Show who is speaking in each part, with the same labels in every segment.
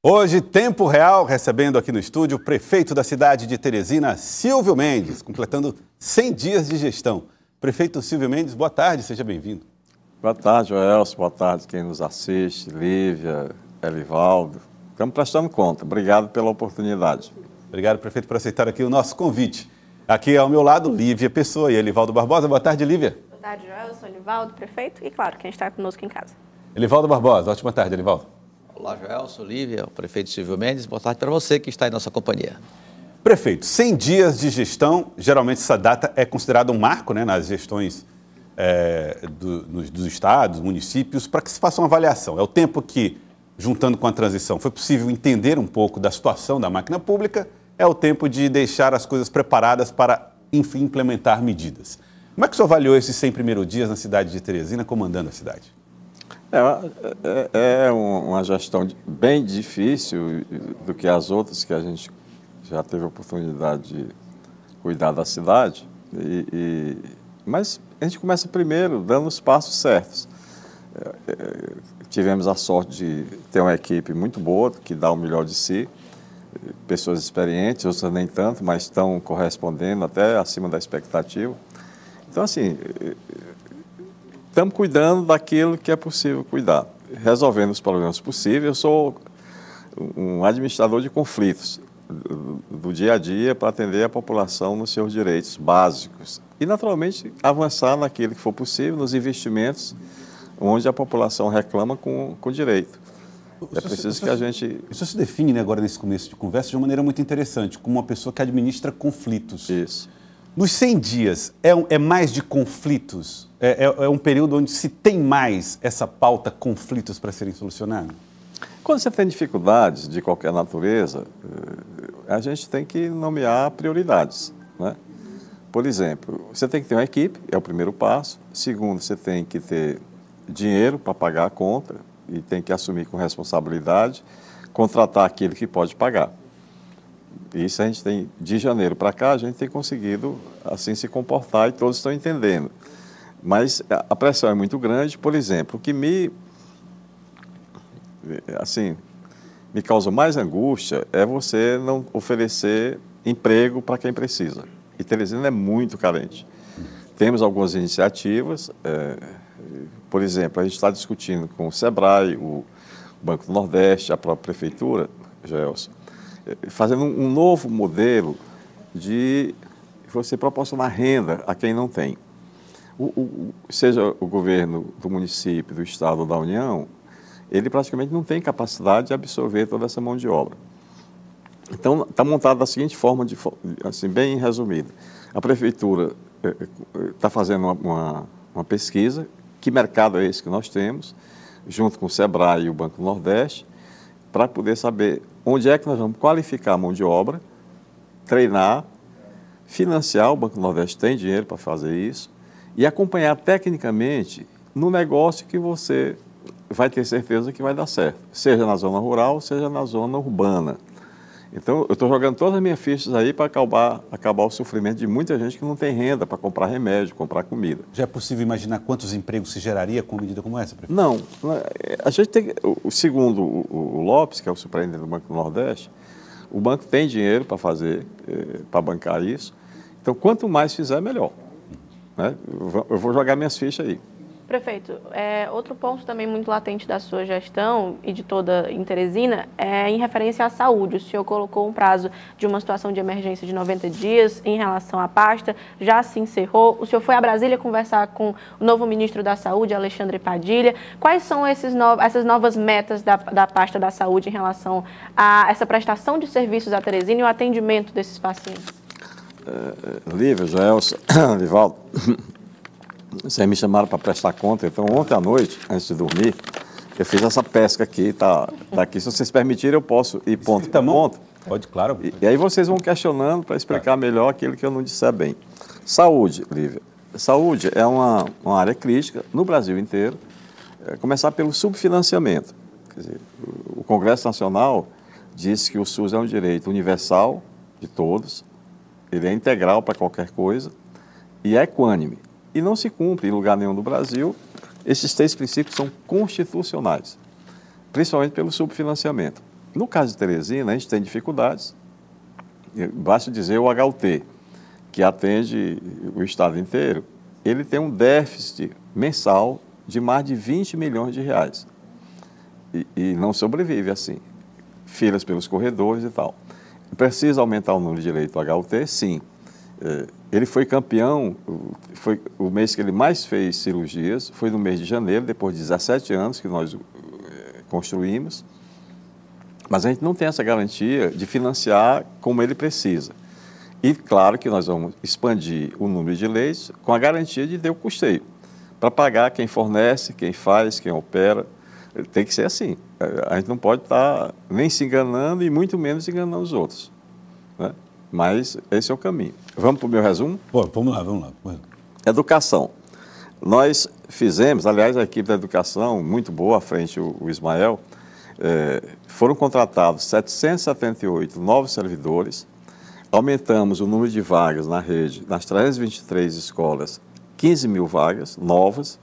Speaker 1: Hoje, Tempo Real, recebendo aqui no estúdio o prefeito da cidade de Teresina, Silvio Mendes, completando 100 dias de gestão. Prefeito Silvio Mendes, boa tarde, seja bem-vindo.
Speaker 2: Boa tarde, Joelson, boa tarde quem nos assiste, Lívia, Elivaldo. Estamos prestando conta, obrigado pela oportunidade.
Speaker 1: Obrigado, prefeito, por aceitar aqui o nosso convite. Aqui ao meu lado, Lívia Pessoa e Elivaldo Barbosa. Boa tarde, Lívia.
Speaker 3: Boa tarde, Joelson, Elivaldo, prefeito e, claro, quem está conosco em casa.
Speaker 1: Elivaldo Barbosa, ótima tarde, Elivaldo.
Speaker 4: Olá, Joelson, Lívia, o prefeito Silvio Mendes, boa tarde para você que está em nossa companhia.
Speaker 1: Prefeito, 100 dias de gestão, geralmente essa data é considerada um marco, né, nas gestões dos estados, municípios, para que se faça uma avaliação. É o tempo que, juntando com a transição, foi possível entender um pouco da situação da máquina pública, é o tempo de deixar as coisas preparadas para, enfim, implementar medidas. Como é que o senhor avaliou esses 100 primeiros dias na cidade de Teresina, comandando a cidade?
Speaker 2: É uma gestão bem difícil do que as outras que a gente já teve a oportunidade de cuidar da cidade, mas a gente começa primeiro dando os passos certos. Tivemos a sorte de ter uma equipe muito boa, que dá o melhor de si, pessoas experientes, outras nem tanto, mas estão correspondendo até acima da expectativa. Então, assim, estamos cuidando daquilo que é possível cuidar, resolvendo os problemas possíveis. Eu sou um administrador de conflitos do dia a dia para atender a população nos seus direitos básicos e, naturalmente, avançar naquilo que for possível, nos investimentos onde a população reclama com direito. É preciso que a gente...
Speaker 1: Isso se define, né, agora nesse começo de conversa de uma maneira muito interessante, como uma pessoa que administra conflitos.
Speaker 2: Isso.
Speaker 1: Nos 100 dias, é mais de conflitos? É um período onde se tem mais essa pauta conflitos para serem solucionados?
Speaker 2: Quando você tem dificuldades de qualquer natureza, a gente tem que nomear prioridades, né? Por exemplo, você tem que ter uma equipe, é o primeiro passo. Segundo, você tem que ter dinheiro para pagar a conta e tem que assumir com responsabilidade, contratar aquele que pode pagar. Isso a gente tem, de janeiro para cá, a gente tem conseguido assim se comportar e todos estão entendendo. Mas a pressão é muito grande. Por exemplo, o que me causa mais angústia é você não oferecer emprego para quem precisa. E Teresina é muito carente. Temos algumas iniciativas, por exemplo, a gente está discutindo com o SEBRAE, o Banco do Nordeste, a própria Prefeitura, Gelson, fazendo um novo modelo de você proporcionar renda a quem não tem. Seja o governo do município, do estado ou da União, ele praticamente não tem capacidade de absorver toda essa mão de obra. Então, está montado da seguinte forma, assim, bem resumida. A prefeitura está fazendo uma pesquisa, que mercado é esse que nós temos, junto com o SEBRAE e o Banco do Nordeste, para poder saber onde é que nós vamos qualificar a mão de obra, treinar, financiar, o Banco do Nordeste tem dinheiro para fazer isso, e acompanhar tecnicamente no negócio que você vai ter certeza que vai dar certo, seja na zona rural, seja na zona urbana. Então, eu estou jogando todas as minhas fichas aí para acabar o sofrimento de muita gente que não tem renda para comprar remédio, comprar comida.
Speaker 1: Já é possível imaginar quantos empregos se geraria com uma medida como essa, prefeito?
Speaker 2: Não. A gente tem, segundo o Lopes, que é o superintendente do Banco do Nordeste, o banco tem dinheiro para fazer, para bancar isso. Então, quanto mais fizer, melhor. Né? Eu vou jogar minhas fichas aí.
Speaker 3: Prefeito, outro ponto também muito latente da sua gestão e de toda em Teresina é em referência à saúde. O senhor colocou um prazo de uma situação de emergência de 90 dias em relação à pasta, já se encerrou. O senhor foi a Brasília conversar com o novo ministro da Saúde, Alexandre Padilha. Quais são essas novas metas da pasta da saúde em relação a essa prestação de serviços à Teresina e o atendimento desses pacientes?
Speaker 2: Lívia, Gelson, Livaldo, vocês me chamaram para prestar conta, então ontem à noite, antes de dormir, eu fiz essa pesca aqui, tá aqui. Se vocês permitirem, eu posso ir ponto por ponto.
Speaker 1: Pode, claro.
Speaker 2: E aí vocês vão questionando para explicar melhor aquilo que eu não disser bem. Saúde, Lívia. Saúde é uma área crítica no Brasil inteiro. Começar pelo subfinanciamento. Quer dizer, o Congresso Nacional disse que o SUS é um direito universal de todos, ele é integral para qualquer coisa e é equânime. E não se cumpre em lugar nenhum do Brasil. Esses 3 princípios são constitucionais, principalmente pelo subfinanciamento. No caso de Teresina, a gente tem dificuldades. Basta dizer o HUT, que atende o estado inteiro, ele tem um déficit mensal de mais de 20 milhões de reais. E não sobrevive assim. Filas pelos corredores e tal. Precisa aumentar o número de leito HUT? Sim. Ele foi campeão, foi o mês que ele mais fez cirurgias, foi no mês de janeiro, depois de 17 anos que nós construímos. Mas a gente não tem essa garantia de financiar como ele precisa. E claro que nós vamos expandir o número de leitos com a garantia de ter o custeio, para pagar quem fornece, quem faz, quem opera. Tem que ser assim. A gente não pode estar nem se enganando e muito menos enganando os outros, né? Mas esse é o caminho. Vamos para o meu resumo?
Speaker 1: Pô, vamos lá.
Speaker 2: Educação. Nós fizemos, aliás, a equipe da educação, muito boa, à frente o Ismael, foram contratados 778 novos servidores, aumentamos o número de vagas na rede, nas 323 escolas, 15 mil vagas novas,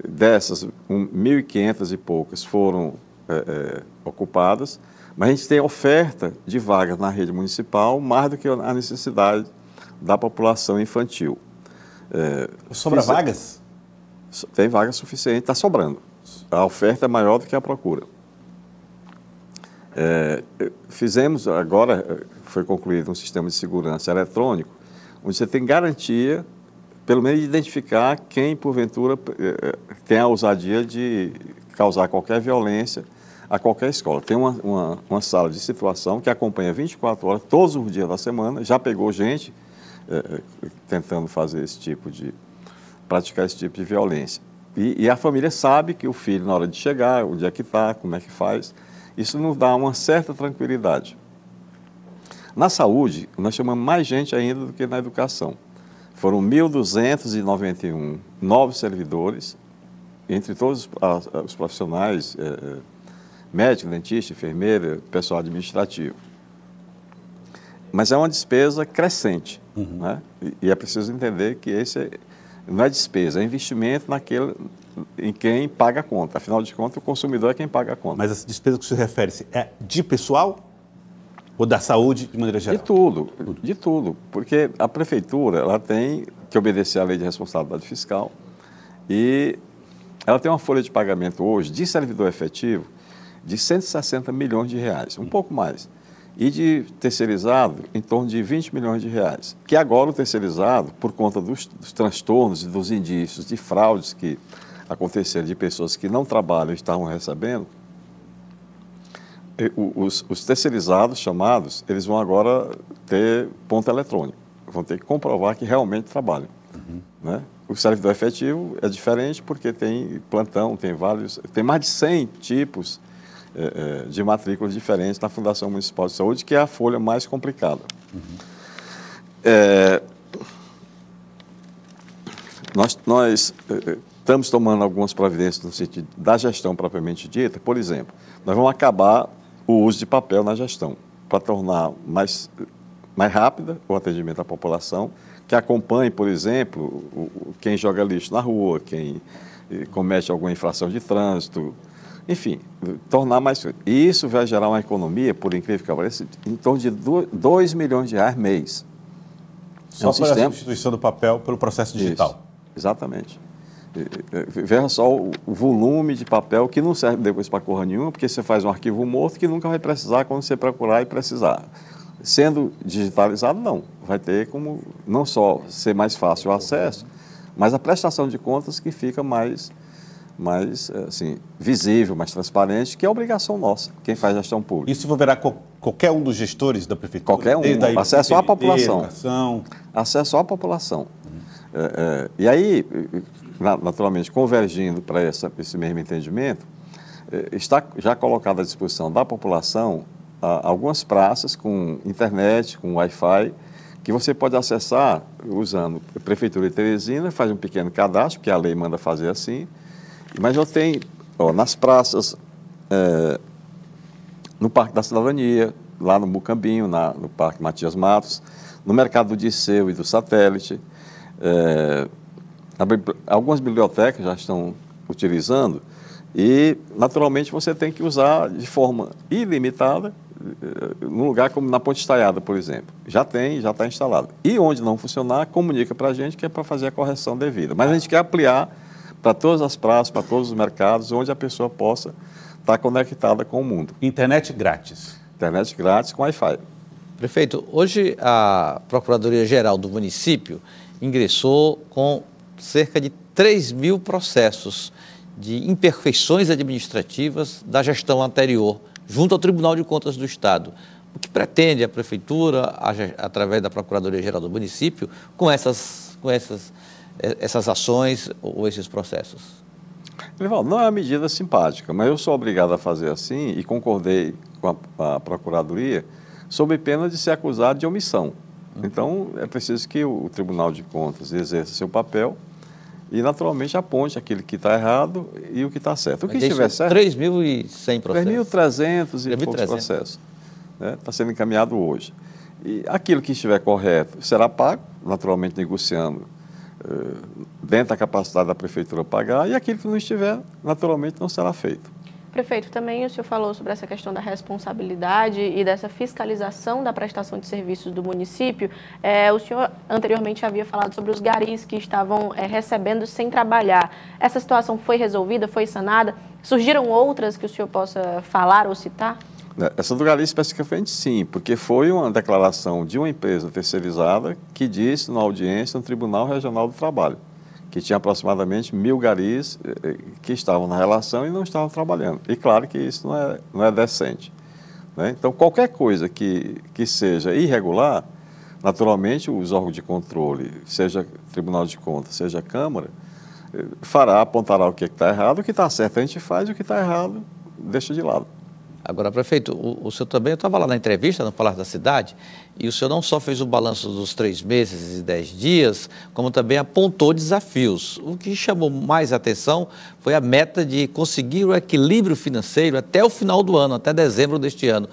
Speaker 2: dessas 1.500 e poucas foram ocupadas, mas a gente tem oferta de vagas na rede municipal mais do que a necessidade da população infantil.
Speaker 1: Sobra vagas?
Speaker 2: Tem vaga suficiente, está sobrando. A oferta é maior do que a procura. Fizemos, agora foi concluído um sistema de segurança eletrônico, onde você tem garantia, pelo menos, de identificar quem, porventura, tem a ousadia de causar qualquer violência a qualquer escola. Tem uma sala de situação que acompanha 24 horas, todos os dias da semana, já pegou gente tentando fazer praticar esse tipo de violência. E a família sabe que o filho, na hora de chegar, onde é que está, como é que faz, isso nos dá uma certa tranquilidade. Na saúde, nós chamamos mais gente ainda do que na educação. Foram 1.291 novos servidores, entre todos os profissionais, médico, dentista, enfermeira, pessoal administrativo. Mas é uma despesa crescente, né? E é preciso entender que esse não é despesa, é investimento em quem paga a conta. Afinal de contas, o consumidor é quem paga a conta.
Speaker 1: Mas essa despesa que você refere-se é de pessoal ou da saúde de maneira geral?
Speaker 2: De tudo. Porque a prefeitura ela tem que obedecer à lei de responsabilidade fiscal e ela tem uma folha de pagamento hoje de servidor efetivo de 160 milhões de reais, um pouco mais. E de terceirizado, em torno de 20 milhões de reais. Que agora o terceirizado, por conta dos transtornos e dos indícios de fraudes que aconteceram de pessoas que não trabalham e estavam recebendo, os terceirizados chamados, eles vão agora ter ponto eletrônico. Vão ter que comprovar que realmente trabalham. Né? O servidor efetivo é diferente porque tem plantão, tem mais de 100 tipos de matrículas diferentes na Fundação Municipal de Saúde, que é a folha mais complicada. Nós estamos tomando algumas providências no sentido da gestão propriamente dita. Por exemplo, nós vamos acabar o uso de papel na gestão, para tornar mais rápida o atendimento à população, que acompanhe, por exemplo, quem joga lixo na rua, quem comete alguma infração de trânsito, enfim, tornar mais... E isso vai gerar uma economia, por incrível que pareça, em torno de 2 milhões de reais mês.
Speaker 1: Só pela substituição do papel pelo processo digital.
Speaker 2: Isso, exatamente. Veja só o volume de papel que não serve depois para porra nenhuma, porque você faz um arquivo morto que nunca vai precisar quando você procurar e precisar. Sendo digitalizado, não. Vai ter como não só ser mais fácil o acesso, mas a prestação de contas que fica mais assim, visível, mais transparente, que é a obrigação nossa, quem faz gestão pública.
Speaker 1: Isso envolverá qualquer um dos gestores da prefeitura?
Speaker 2: Qualquer um, acesso à população.
Speaker 1: Educação.
Speaker 2: Acesso à população. E aí, naturalmente, convergindo para esse mesmo entendimento, está já colocado à disposição da população algumas praças com internet, com Wi-Fi, que você pode acessar usando a Prefeitura de Teresina, faz um pequeno cadastro, que a lei manda fazer assim, mas eu tenho nas praças, no Parque da Cidadania, lá no Mucambinho, no Parque Matias Matos, no Mercado do Disseu e do Satélite. Algumas bibliotecas já estão utilizando E, naturalmente, você tem que usar de forma ilimitada, num lugar como na Ponte Estaiada, por exemplo. Já está instalado. E onde não funcionar, comunica para a gente que é para fazer a correção devida. Mas a gente quer ampliar para todas as praças, para todos os mercados, onde a pessoa possa estar conectada com o mundo.
Speaker 1: Internet grátis.
Speaker 2: Internet grátis com Wi-Fi.
Speaker 4: Prefeito, hoje a Procuradoria-Geral do município ingressou com cerca de 3.000 processos de imperfeições administrativas da gestão anterior, junto ao Tribunal de Contas do Estado. O que pretende a Prefeitura, através da Procuradoria-Geral do município, com essas ações ou esses processos?
Speaker 2: Evaldo, não é uma medida simpática, mas eu sou obrigado a fazer assim e concordei com a Procuradoria sob pena de ser acusado de omissão. Então, é preciso que o Tribunal de Contas exerça seu papel e, naturalmente, aponte aquilo que está errado e o que está certo. O que estiver certo...
Speaker 4: 3.100 processos.
Speaker 2: 3.300 e poucos processos. Está sendo encaminhado hoje. E aquilo que estiver correto será pago, naturalmente negociando dentro da capacidade da Prefeitura pagar, e aquilo que não estiver, naturalmente, não será feito.
Speaker 3: Prefeito, também o senhor falou sobre essa questão da responsabilidade e dessa fiscalização da prestação de serviços do município. O senhor anteriormente havia falado sobre os garis que estavam recebendo sem trabalhar. Essa situação foi resolvida, foi sanada? Surgiram outras que o senhor possa falar ou citar?
Speaker 2: Essa do gari especificamente sim, porque foi uma declaração de uma empresa terceirizada que disse na audiência no Tribunal Regional do Trabalho que tinha aproximadamente 1.000 garis que estavam na relação e não estavam trabalhando. E claro que isso não é decente, né? Então, qualquer coisa que seja irregular, naturalmente os órgãos de controle, seja Tribunal de Contas, seja Câmara, apontará o que está errado, o que está certo a gente faz, o que está errado deixa de lado.
Speaker 4: Agora, prefeito, o senhor também, eu estava lá na entrevista no Palácio da Cidade, e o senhor não só fez o balanço dos 3 meses e 10 dias, como também apontou desafios. O que chamou mais atenção foi a meta de conseguir o equilíbrio financeiro até o final do ano, até dezembro deste ano.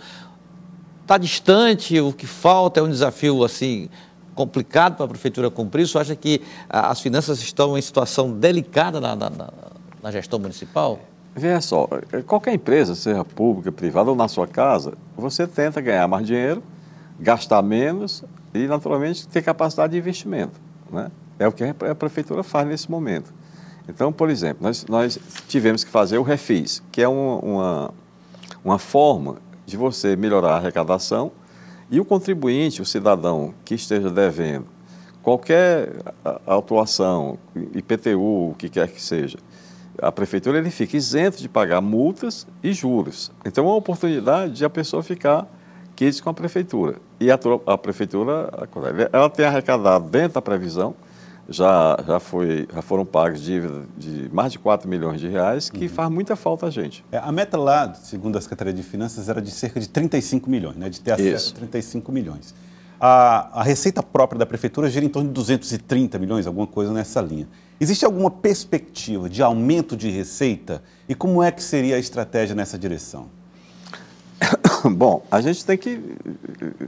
Speaker 4: Está distante, o que falta é um desafio, assim, complicado para a Prefeitura cumprir. O senhor acha que as finanças estão em situação delicada na gestão municipal?
Speaker 2: Veja só, qualquer empresa, seja pública, privada ou na sua casa, você tenta ganhar mais dinheiro, gastar menos e, naturalmente, ter capacidade de investimento, né? É o que a Prefeitura faz nesse momento. Então, por exemplo, nós tivemos que fazer o Refis, que é uma forma de você melhorar a arrecadação e o contribuinte, o cidadão que esteja devendo qualquer autuação, IPTU, o que quer que seja, a Prefeitura ele fica isento de pagar multas e juros. Então, é uma oportunidade de a pessoa ficar quites com a Prefeitura. E a Prefeitura, ela tem arrecadado dentro da previsão, já foram pagos dívidas de mais de 4 milhões de reais, que faz muita falta a gente.
Speaker 1: A meta lá, segundo a Secretaria de Finanças, era de cerca de 35 milhões, né? De ter acesso a 35 milhões. A receita própria da Prefeitura gira em torno de 230 milhões, alguma coisa nessa linha. Existe alguma perspectiva de aumento de receita? E como é que seria a estratégia nessa direção?
Speaker 2: Bom, a gente tem que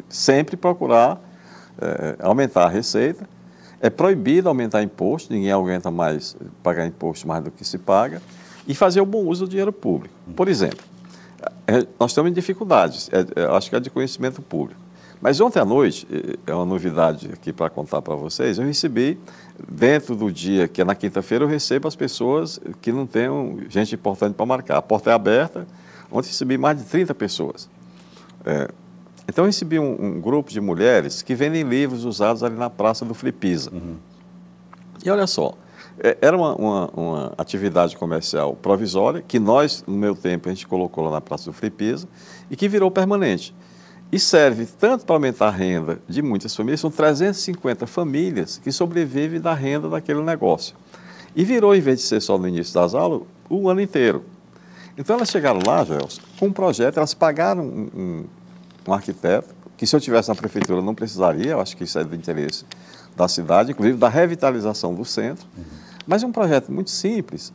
Speaker 2: sempre procurar aumentar a receita. É proibido aumentar imposto, ninguém aguenta mais pagar imposto mais do que se paga, e fazer o bom uso do dinheiro público. Por exemplo, nós estamos em dificuldades, acho que é de conhecimento público. Mas ontem à noite, é uma novidade aqui para contar para vocês, eu recebi, dentro do dia, que é na quinta-feira, eu recebo as pessoas que não tenham gente importante para marcar. A porta é aberta, ontem recebi mais de 30 pessoas. Então, eu recebi um grupo de mulheres que vendem livros usados ali na Praça do Flipisa. E olha só, era uma atividade comercial provisória, que nós, no meu tempo, a gente colocou lá na Praça do Flipisa, e que virou permanente. E serve tanto para aumentar a renda de muitas famílias, são 350 famílias que sobrevivem da renda daquele negócio. E virou, em vez de ser só no início das aulas, o ano inteiro. Então, elas chegaram lá, Gelson, com um projeto, elas pagaram um arquiteto, que se eu tivesse na Prefeitura não precisaria, eu acho que isso é do interesse da cidade, inclusive da revitalização do centro, mas é um projeto muito simples,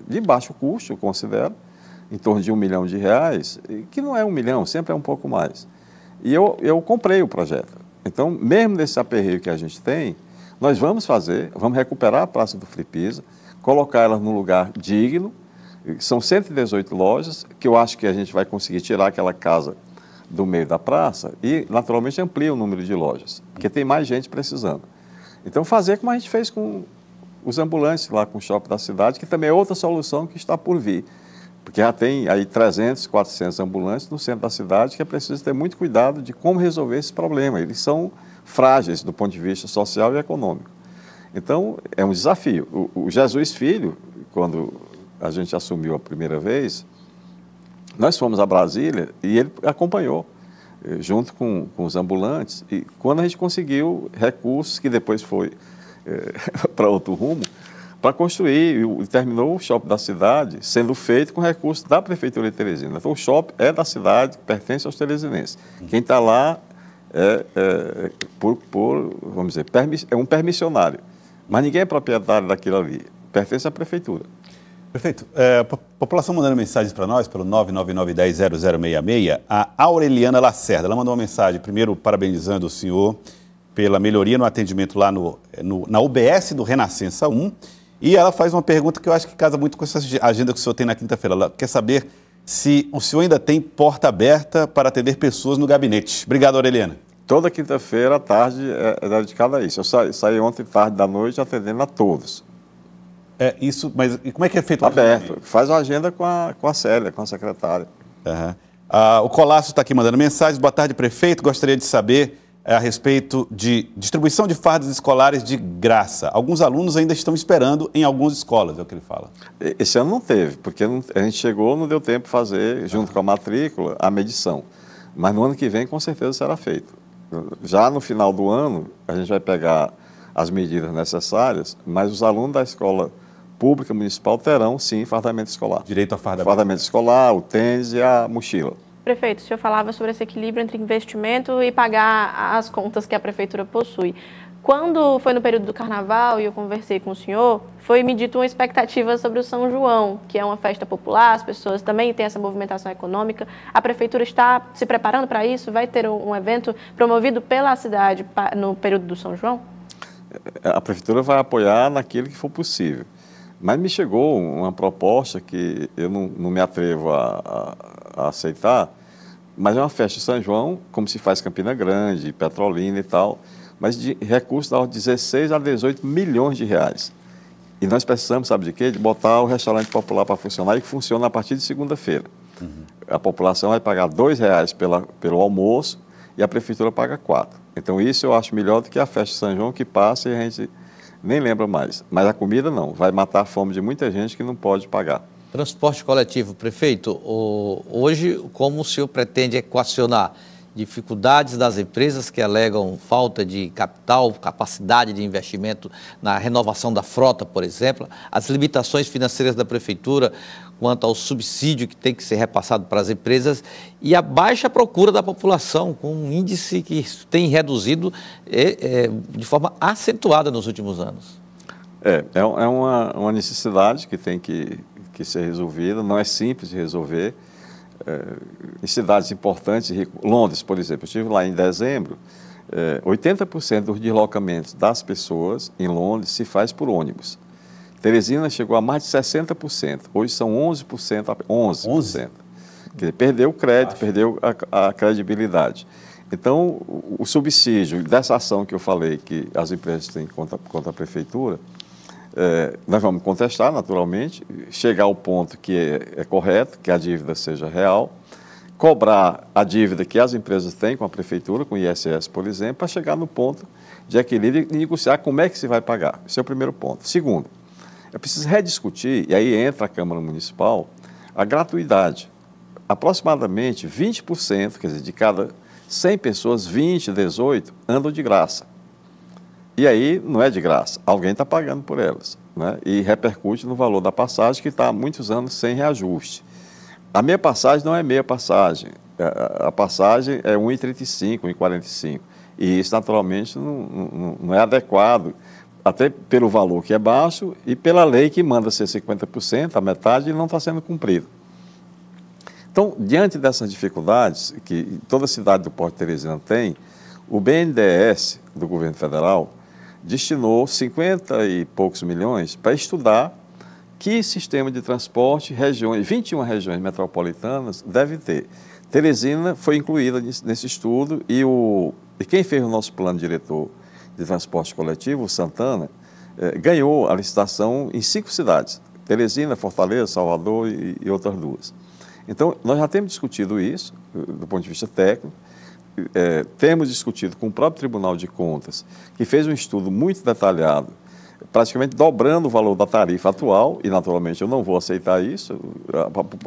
Speaker 2: de baixo custo, eu considero, em torno de R$1 milhão, que não é 1 milhão, sempre é um pouco mais. E eu comprei o projeto. Então, mesmo nesse aperreio que a gente tem, nós vamos recuperar a Praça do Flipisa, colocar ela num lugar digno, São 118 lojas, que eu acho que a gente vai conseguir tirar aquela casa do meio da praça e, naturalmente, amplia o número de lojas, porque tem mais gente precisando. Então, fazer como a gente fez com os ambulantes lá com o shopping da cidade, que também é outra solução que está por vir. Porque já tem aí 300, 400 ambulantes no centro da cidade, que é preciso ter muito cuidado de como resolver esse problema. Eles são frágeis do ponto de vista social e econômico. Então, é um desafio. O Jesus Filho, quando a gente assumiu a primeira vez, nós fomos a Brasília e ele acompanhou, junto com os ambulantes. E quando a gente conseguiu recursos, que depois foi para outro rumo, para construir, e terminou o shopping da cidade sendo feito com recursos da Prefeitura de Teresina. Então, o shopping é da cidade, pertence aos teresinenses. Quem está lá vamos dizer, é um permissionário. Mas ninguém é proprietário daquilo ali, pertence à Prefeitura.
Speaker 1: Perfeito. A população mandando mensagens para nós, pelo 999100066, a Aureliana Lacerda, ela mandou uma mensagem, primeiro parabenizando o senhor pela melhoria no atendimento lá na UBS do Renascença 1, e ela faz uma pergunta que eu acho que casa muito com essa agenda que o senhor tem na quinta-feira. Ela quer saber se o senhor ainda tem porta aberta para atender pessoas no gabinete. Obrigado, Aureliana.
Speaker 2: Toda quinta-feira à tarde é dedicada a isso. Eu saí ontem tarde da noite atendendo a todos.
Speaker 1: Isso, mas e como é que é feito?
Speaker 2: Aberto. Faz uma agenda com a Célia, com a secretária.
Speaker 1: Uhum. O Colasso está aqui mandando mensagens. Boa tarde, prefeito. Gostaria de saber a respeito de distribuição de fardas escolares de graça. Alguns alunos ainda estão esperando em algumas escolas, é o que ele fala.
Speaker 2: Esse ano não teve, porque a gente chegou, não deu tempo de fazer, junto com a matrícula, a medição. Mas no ano que vem, com certeza, será feito. Já no final do ano, a gente vai pegar as medidas necessárias, mas os alunos da escola pública municipal terão, sim, fardamento escolar.
Speaker 1: Direito a fardamento.
Speaker 2: Fardamento escolar, o tênis e a mochila.
Speaker 3: Prefeito, o senhor falava sobre esse equilíbrio entre investimento e pagar as contas que a prefeitura possui. Quando foi no período do carnaval e eu conversei com o senhor, foi me dito uma expectativa sobre o São João, que é uma festa popular, as pessoas também têm essa movimentação econômica. A prefeitura está se preparando para isso? Vai ter um evento promovido pela cidade no período do São João?
Speaker 2: A prefeitura vai apoiar naquilo que for possível. Mas me chegou uma proposta que eu não me atrevo a aceitar, mas é uma festa de São João, como se faz Campina Grande, Petrolina e tal, mas de recursos da ordem de 16 a 18 milhões de reais. E nós precisamos, sabe de quê? De botar o restaurante popular para funcionar e que funciona a partir de segunda-feira. Uhum. A população vai pagar R$2 pelo almoço e a prefeitura paga 4. Então isso eu acho melhor do que a festa de São João que passa e a gente nem lembra mais. Mas a comida não, vai matar a fome de muita gente que não pode pagar.
Speaker 4: Transporte coletivo, prefeito, hoje como o senhor pretende equacionar dificuldades das empresas que alegam falta de capital, capacidade de investimento na renovação da frota, por exemplo, as limitações financeiras da prefeitura quanto ao subsídio que tem que ser repassado para as empresas e a baixa procura da população, com um índice que tem reduzido de forma acentuada nos últimos anos? É
Speaker 2: uma necessidade que tem que ser resolvida, não é simples de resolver. Em cidades importantes, Londres, por exemplo, eu estive lá em dezembro, 80% dos deslocamentos das pessoas em Londres se faz por ônibus. Teresina chegou a mais de 60%, hoje são 11%. 11%. Quer dizer, perdeu o crédito, perdeu a credibilidade. Então, o subsídio dessa ação que eu falei, que as empresas têm contra a prefeitura, nós vamos contestar, naturalmente, chegar ao ponto que é correto, que a dívida seja real, cobrar a dívida que as empresas têm com a prefeitura, com o ISS, por exemplo, para chegar no ponto de equilíbrio e negociar como é que se vai pagar. Esse é o primeiro ponto. Segundo, é preciso rediscutir, e aí entra a Câmara Municipal, a gratuidade. Aproximadamente 20%, quer dizer, de cada 100 pessoas, 20, 18 andam de graça. E aí não é de graça, alguém está pagando por elas, né? E repercute no valor da passagem, que está há muitos anos sem reajuste. A meia passagem não é meia passagem, a passagem é 1,35, 1,45. E isso, naturalmente, não é adequado, até pelo valor que é baixo e pela lei que manda ser 50%, a metade, e não está sendo cumprido. Então, diante dessas dificuldades que toda cidade do Porto de Teresina tem, o BNDES do governo federal destinou 50 e poucos milhões para estudar que sistema de transporte 21 regiões metropolitanas deve ter. Teresina foi incluída nesse estudo e quem fez o nosso plano diretor de transporte coletivo, o Santana, ganhou a licitação em 5 cidades, Teresina, Fortaleza, Salvador e outras 2. Então, nós já temos discutido isso, do ponto de vista técnico, temos discutido com o próprio Tribunal de Contas, que fez um estudo muito detalhado, praticamente dobrando o valor da tarifa atual, e naturalmente eu não vou aceitar isso,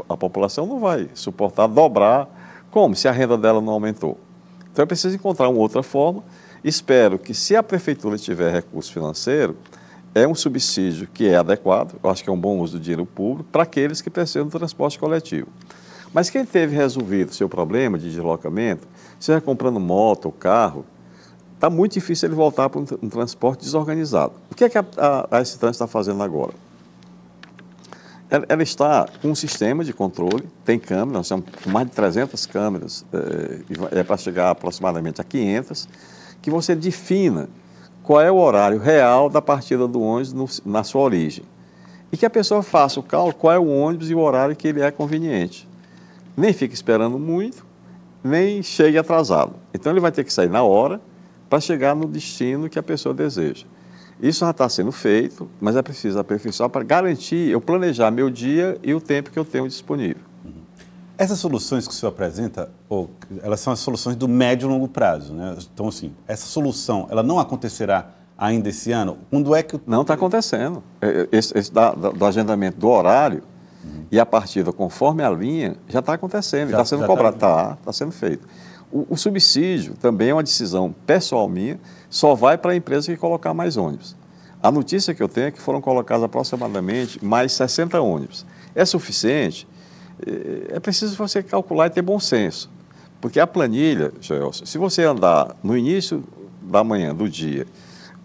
Speaker 2: a população não vai suportar dobrar, como se a renda dela não aumentou. Então, é preciso encontrar uma outra forma. Espero que, se a prefeitura tiver recurso financeiro, é um subsídio que é adequado, eu acho que é um bom uso do dinheiro público, para aqueles que precisam do transporte coletivo. Mas quem teve resolvido seu problema de deslocamento, seja comprando moto ou carro, está muito difícil ele voltar para um transporte desorganizado. O que é que a AS Trans está fazendo agora? Ela está com um sistema de controle, tem câmeras, nós estamos com mais de 300 câmeras, para chegar aproximadamente a 500, que você defina qual é o horário real da partida do ônibus na sua origem. E que a pessoa faça o cálculo qual é o ônibus e o horário que ele é conveniente. Nem fique esperando muito, nem chegue atrasado. Então, ele vai ter que sair na hora para chegar no destino que a pessoa deseja. Isso já está sendo feito, mas é preciso aperfeiçoar para garantir, eu planejar meu dia e o tempo que eu tenho disponível.
Speaker 1: Essas soluções que o senhor apresenta, elas são as soluções do médio e longo prazo, né? Então, assim, essa solução, ela não acontecerá ainda esse ano? Quando é que...
Speaker 2: Não está acontecendo. Esse do agendamento do horário e a partida conforme a linha já está acontecendo, está sendo cobrado, está sendo feito. O subsídio também é uma decisão pessoal minha, só vai para a empresa que colocar mais ônibus. A notícia que eu tenho é que foram colocados aproximadamente mais 60 ônibus. É suficiente? É preciso você calcular e ter bom senso. Porque a planilha, Joelson, se você andar no início da manhã, do dia,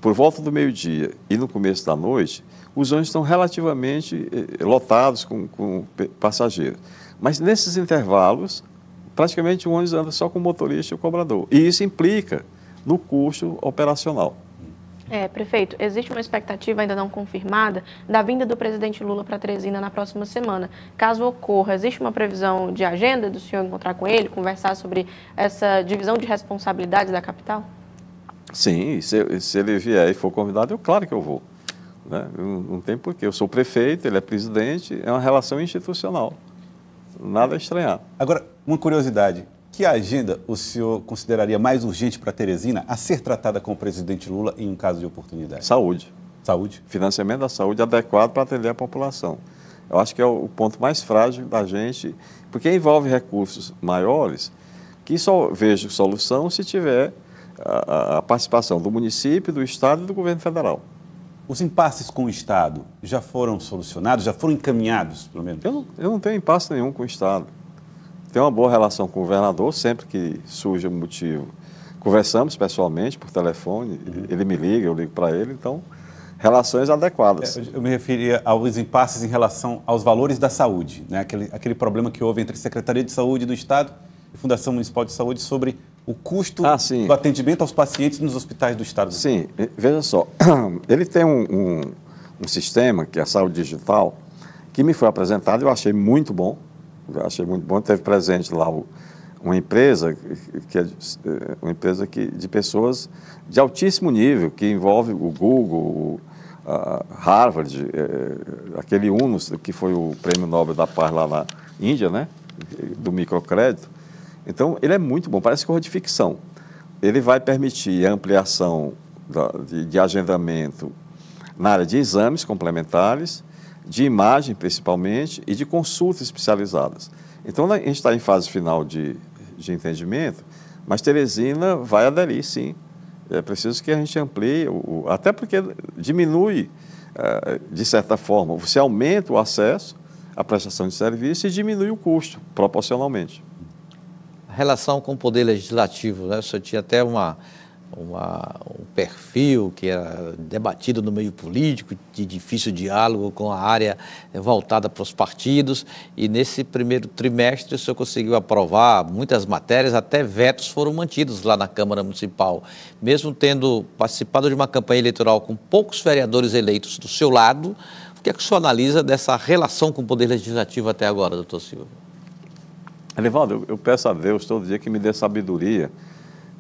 Speaker 2: por volta do meio-dia e no começo da noite, os ônibus estão relativamente lotados com passageiros. Mas nesses intervalos, praticamente o ônibus anda só com o motorista e o cobrador. E isso implica no custo operacional.
Speaker 3: Prefeito, existe uma expectativa ainda não confirmada da vinda do presidente Lula para Teresina na próxima semana. Caso ocorra, existe uma previsão de agenda do senhor encontrar com ele, conversar sobre essa divisão de responsabilidades da capital?
Speaker 2: Sim, se ele vier e for convidado, claro que eu vou. Né? Não tem porquê. Eu sou prefeito, ele é presidente, é uma relação institucional. Nada a estranhar.
Speaker 1: Agora, uma curiosidade. Que agenda o senhor consideraria mais urgente para Teresina a ser tratada com o presidente Lula em um caso de oportunidade?
Speaker 2: Saúde.
Speaker 1: Saúde?
Speaker 2: Financiamento da saúde adequado para atender a população. Eu acho que é o ponto mais frágil da gente, porque envolve recursos maiores, que só vejo solução se tiver a participação do município, do Estado e do governo federal.
Speaker 1: Os impasses com o Estado já foram solucionados, já foram encaminhados, pelo menos?
Speaker 2: Eu não tenho impasse nenhum com o Estado. Tenho uma boa relação com o governador, sempre que surge um motivo. Conversamos pessoalmente, por telefone, ele me liga, eu ligo para ele, então, relações adequadas.
Speaker 1: Eu me referia aos impasses em relação aos valores da saúde, né? Aquele problema que houve entre a Secretaria de Saúde do Estado e a Fundação Municipal de Saúde sobre o custo do atendimento aos pacientes nos hospitais do Estado.
Speaker 2: Sim, veja só, ele tem um sistema, que é a saúde digital, que me foi apresentado e eu achei muito bom. Teve presente lá uma empresa de pessoas de altíssimo nível, que envolve o Google, a Harvard, aquele UNOS, que foi o Prêmio Nobel da Paz lá na Índia, né, do microcrédito. Então, ele é muito bom, parece coisa de ficção. Ele vai permitir a ampliação de agendamento na área de exames complementares, de imagem, principalmente, e de consultas especializadas. Então, a gente está em fase final de entendimento, mas Teresina vai aderir, sim. É preciso que a gente amplie, até porque diminui, de certa forma, você aumenta o acesso à prestação de serviço e diminui o custo, proporcionalmente.
Speaker 4: A relação com o Poder Legislativo, né? O senhor tinha até um perfil que era debatido no meio político, de difícil diálogo com a área voltada para os partidos, e nesse primeiro trimestre o senhor conseguiu aprovar muitas matérias, até vetos foram mantidos lá na Câmara Municipal. Mesmo tendo participado de uma campanha eleitoral com poucos vereadores eleitos do seu lado, o que é que o senhor analisa dessa relação com o Poder Legislativo até agora, doutor Silva?
Speaker 2: Elivaldo, eu peço a Deus todo dia que me dê sabedoria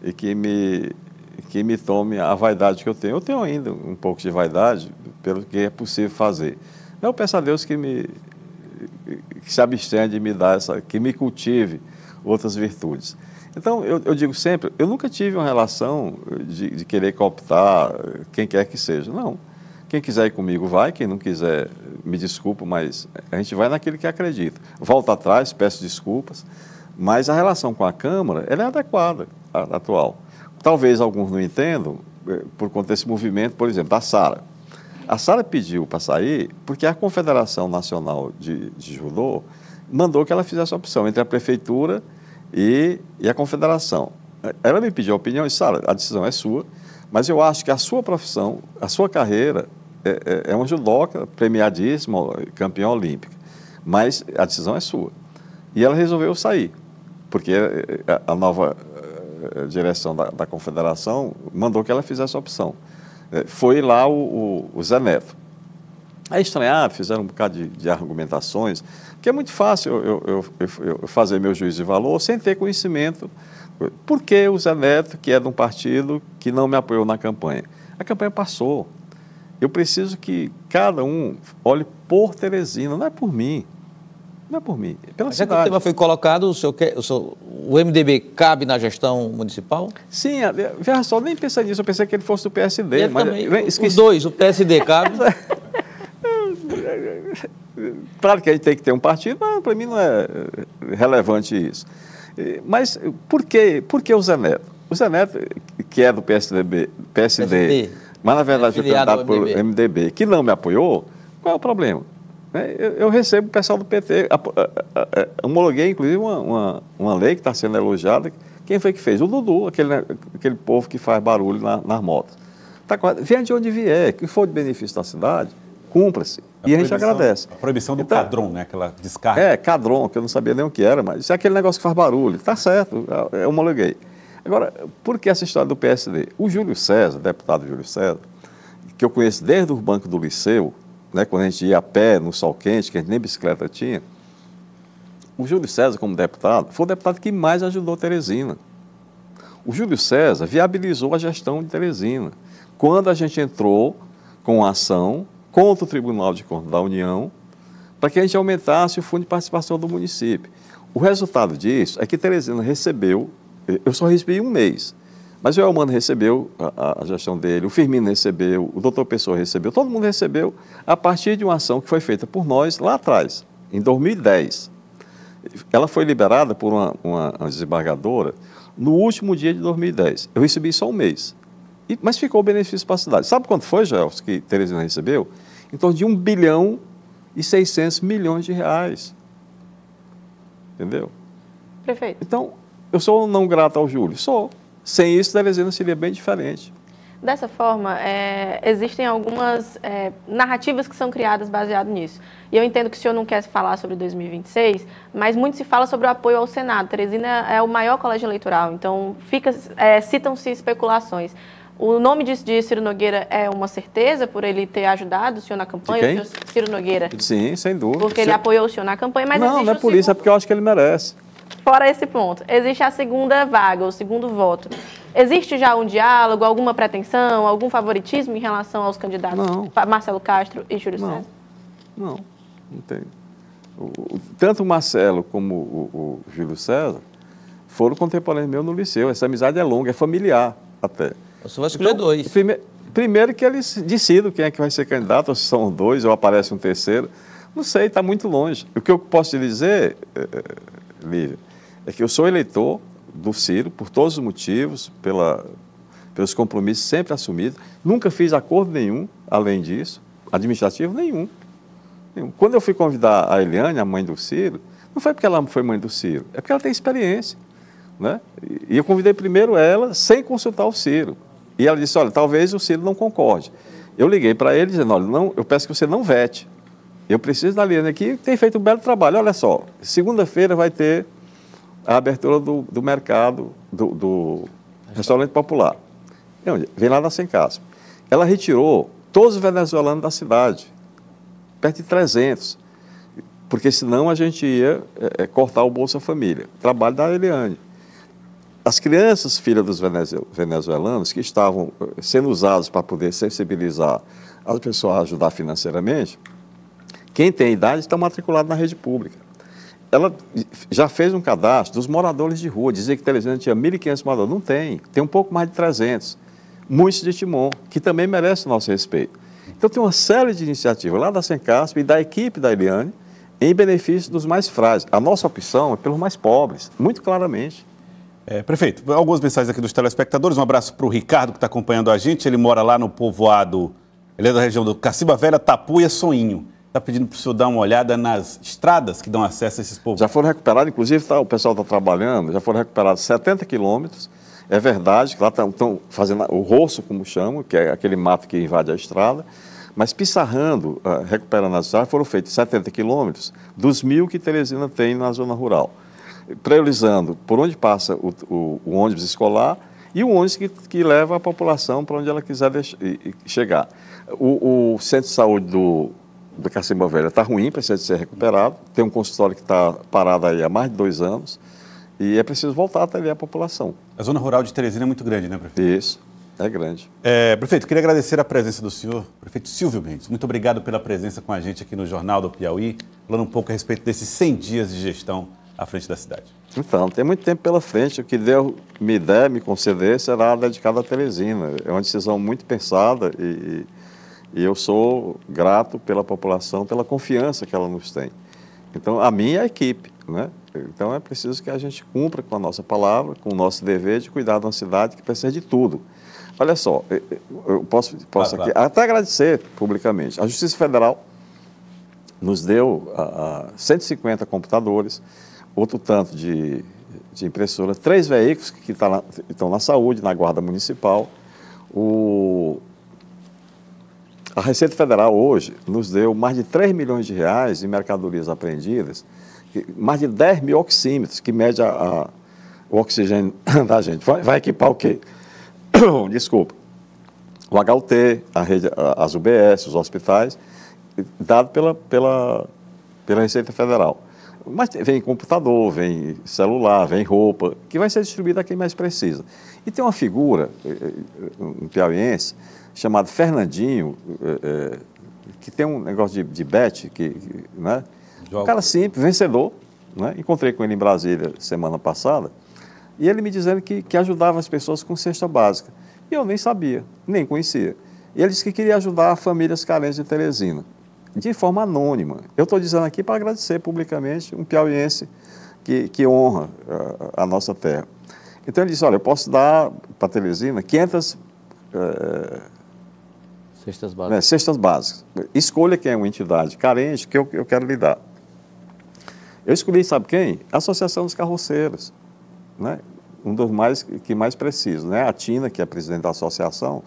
Speaker 2: e que me tome a vaidade que eu tenho. Eu tenho ainda um pouco de vaidade pelo que é possível fazer. Eu peço a Deus que se abstenha de me dar que me cultive outras virtudes. Então, eu digo sempre, eu nunca tive uma relação de querer cooptar quem quer que seja. Não. Quem quiser ir comigo vai, quem não quiser, me desculpa, mas a gente vai naquilo que acredita. Volto atrás, peço desculpas, mas a relação com a Câmara, ela é adequada, a atual. Talvez alguns não entendam, por conta desse movimento, por exemplo, da Sara. A Sara pediu para sair porque a Confederação Nacional de Judô mandou que ela fizesse a opção entre a Prefeitura e a Confederação. Ela me pediu a opinião e disse, Sara, a decisão é sua, mas eu acho que a sua profissão, a sua carreira é uma judoca premiadíssima, campeã olímpica, mas a decisão é sua. E ela resolveu sair, porque a nova direção da Confederação mandou que ela fizesse a opção. Foi lá o Zé Neto. Aí estranharam, fizeram um bocado de argumentações, que é muito fácil eu fazer meu juízo de valor sem ter conhecimento. Por que o Zé Neto, que é de um partido que não me apoiou na campanha? A campanha passou. Eu preciso que cada um olhe por Teresina, não é por mim. Não é por mim, é pela cidade.
Speaker 4: Já que o tema foi colocado, o MDB cabe na gestão municipal?
Speaker 2: Sim, veja só, nem pensei nisso, eu pensei que ele fosse do PSD.
Speaker 4: Mas também, os dois, o PSD cabe?
Speaker 2: Claro que a gente tem que ter um partido, mas para mim não é relevante isso. Mas por que o Zé Neto? O Zé Neto, que é do PSD, mas na verdade foi candidato pelo MDB, que não me apoiou, qual é o problema? Eu recebo o pessoal do PT, homologuei inclusive uma lei que está sendo elogiada. Quem foi que fez? O Dudu, aquele povo que faz barulho nas motos. Tá, venha de onde vier, que for de benefício da cidade, cumpra-se. E a gente agradece.
Speaker 1: A proibição do cadron, né? Aquela descarga.
Speaker 2: Cadron, que eu não sabia nem o que era, mas é aquele negócio que faz barulho. Tá certo, eu homologuei. Agora, por que essa história do PSD? O Júlio César, deputado Júlio César, que eu conheço desde o banco do Liceu, né, quando a gente ia a pé, no sol quente, que a gente nem bicicleta tinha, o Júlio César, como deputado, foi o deputado que mais ajudou Teresina. O Júlio César viabilizou a gestão de Teresina. Quando a gente entrou com a ação contra o Tribunal de Contas da União, para que a gente aumentasse o fundo de participação do município. O resultado disso é que Teresina recebeu, eu só recebi um mês, mas o Elmano recebeu a gestão dele, o Firmino recebeu, o doutor Pessoa recebeu, todo mundo recebeu a partir de uma ação que foi feita por nós lá atrás, em 2010. Ela foi liberada por uma desembargadora no último dia de 2010. Eu recebi só um mês, mas ficou o benefício para a cidade. Sabe quanto foi, Gelson, que Teresina recebeu? Em torno de 1 bilhão e 600 milhões de reais. Entendeu?
Speaker 3: Prefeito.
Speaker 2: Então, eu sou não grato ao Júlio? Sou. Sem isso, Teresina seria bem diferente.
Speaker 3: Dessa forma, existem algumas narrativas que são criadas baseado nisso. E eu entendo que o senhor não quer falar sobre 2026, mas muito se fala sobre o apoio ao Senado. Teresina é o maior colégio eleitoral, então citam-se especulações. O nome de Ciro Nogueira é uma certeza por ele ter ajudado o senhor na campanha? O senhor Ciro Nogueira?
Speaker 2: Sim, sem dúvida.
Speaker 3: Porque ele apoiou o senhor na campanha, mas
Speaker 2: não é por isso, é porque eu acho que ele merece.
Speaker 3: Fora esse ponto, existe a segunda vaga, o segundo voto. Existe já um diálogo, alguma pretensão, algum favoritismo em relação aos candidatos Marcelo Castro e Júlio César?
Speaker 2: Não tem. Tanto o Marcelo como o Júlio César foram contemporâneos meus no Liceu. Essa amizade é longa, é familiar até.
Speaker 4: Você vai escolher dois.
Speaker 2: Primeiro que eles decidam quem é que vai ser candidato, ou se são dois, ou aparece um terceiro. Não sei, está muito longe. O que eu posso te dizer, Lívia, é que eu sou eleitor do Ciro, por todos os motivos, pelos compromissos sempre assumidos. Nunca fiz acordo nenhum, além disso, administrativo nenhum. Quando eu fui convidar a Eliane, a mãe do Ciro, não foi porque ela foi mãe do Ciro, é porque ela tem experiência. Né? E eu convidei primeiro ela, sem consultar o Ciro. E ela disse, olha, talvez o Ciro não concorde. Eu liguei para ele dizendo, olha, eu peço que você não vete. Eu preciso da Eliane aqui, que tem feito um belo trabalho. Olha só, segunda-feira vai ter a abertura do mercado, do restaurante popular. Vem lá da Sem Caspa. Ela retirou todos os venezuelanos da cidade. perto de 300, porque senão a gente ia cortar o Bolsa Família. Trabalho da Eliane. As crianças, filhas dos venezuelanos, que estavam sendo usadas para poder sensibilizar as pessoas a ajudar financeiramente, quem tem idade está matriculado na rede pública. Ela já fez um cadastro dos moradores de rua, dizia que Teresina tinha 1.500 moradores. Não tem, tem um pouco mais de 300. Muitos de Timon, que também merecem o nosso respeito. Então tem uma série de iniciativas lá da Sencasp e da equipe da Eliane em benefício dos mais frágeis. A nossa opção é pelos mais pobres, muito claramente.
Speaker 1: Prefeito, algumas mensagens aqui dos telespectadores. Um abraço para o Ricardo, que está acompanhando a gente. Ele mora lá no povoado, ele é da região do Caciba Velha, Tapuia, Soinho. Está pedindo para o senhor dar uma olhada nas estradas que dão acesso a esses povos.
Speaker 2: Já foram recuperados, inclusive o pessoal está trabalhando, já foram recuperados 70 quilômetros. É verdade que lá estão fazendo o roço, como chamam, que é aquele mato que invade a estrada, mas pissarrando, recuperando as estradas, foram feitos 70 quilômetros dos 1.000 que Teresina tem na zona rural, priorizando por onde passa o ônibus escolar e o ônibus que leva a população para onde ela quiser chegar. O centro de saúde do Caciba Velha está ruim, precisa ser recuperado, tem um consultório que está parado aí há mais de 2 anos, e é preciso voltar a atender a população.
Speaker 1: A zona rural de Teresina é muito grande, né, prefeito?
Speaker 2: Isso, é grande.
Speaker 1: Prefeito, queria agradecer a presença do senhor, prefeito Silvio Mendes. Muito obrigado pela presença com a gente aqui no Jornal do Piauí, falando um pouco a respeito desses 100 dias de gestão à frente da cidade.
Speaker 2: Então, tem muito tempo pela frente. O que Deus me conceder será dedicado a Teresina. É uma decisão muito pensada e eu sou grato pela população, pela confiança que ela nos tem. Então, a minha e a equipe, né? Então, é preciso que a gente cumpra com a nossa palavra, com o nosso dever de cuidar de uma cidade que precisa de tudo. Olha só, eu posso aqui até agradecer publicamente. A Justiça Federal nos deu 150 computadores, outro tanto de impressora, 3 veículos que estão na saúde, na Guarda Municipal. A Receita Federal hoje nos deu mais de 3 milhões de reais em mercadorias apreendidas, mais de 10 mil oxímetros, que mede o oxigênio da gente. Vai equipar o quê? Desculpa. O HUT, as UBS, os hospitais, dado pela Receita Federal. Mas vem computador, vem celular, vem roupa, que vai ser distribuída a quem mais precisa. E tem uma figura, um piauiense, chamado Fernandinho, que tem um negócio de bet, né? Um cara simples, vencedor, né? Encontrei com ele em Brasília semana passada, e ele me dizendo que ajudava as pessoas com cesta básica. E eu nem sabia, nem conhecia. E ele disse que queria ajudar famílias carentes de Teresina, de forma anônima. Eu estou dizendo aqui para agradecer publicamente um piauiense que honra a nossa terra. Então ele disse, olha, eu posso dar para Teresina 500 cestas básicas. Escolha quem é uma entidade carente que eu quero lhe dar. Eu escolhi, sabe quem? A Associação dos Carroceiros, né? Um dos que mais precisa, né? A Tina, que é presidente da associação.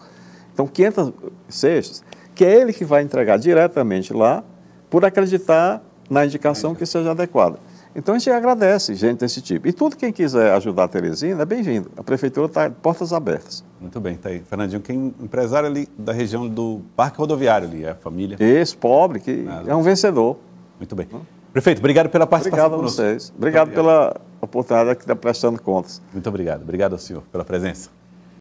Speaker 2: Então, 500 cestas, que é ele que vai entregar diretamente lá, por acreditar na indicação que seja adequada. Então, a gente agradece gente desse tipo. E tudo quem quiser ajudar a Teresina é bem-vindo. A prefeitura está de portas abertas.
Speaker 1: Muito bem, está aí. Fernandinho, quem empresário ali da região do Parque Rodoviário ali, é a família.
Speaker 2: Esse pobre, que é um vencedor.
Speaker 1: Muito bem. Prefeito, obrigado pela participação.
Speaker 2: Obrigado a vocês. Obrigado pela oportunidade que está prestando contas.
Speaker 1: Muito obrigado. Obrigado ao senhor pela presença.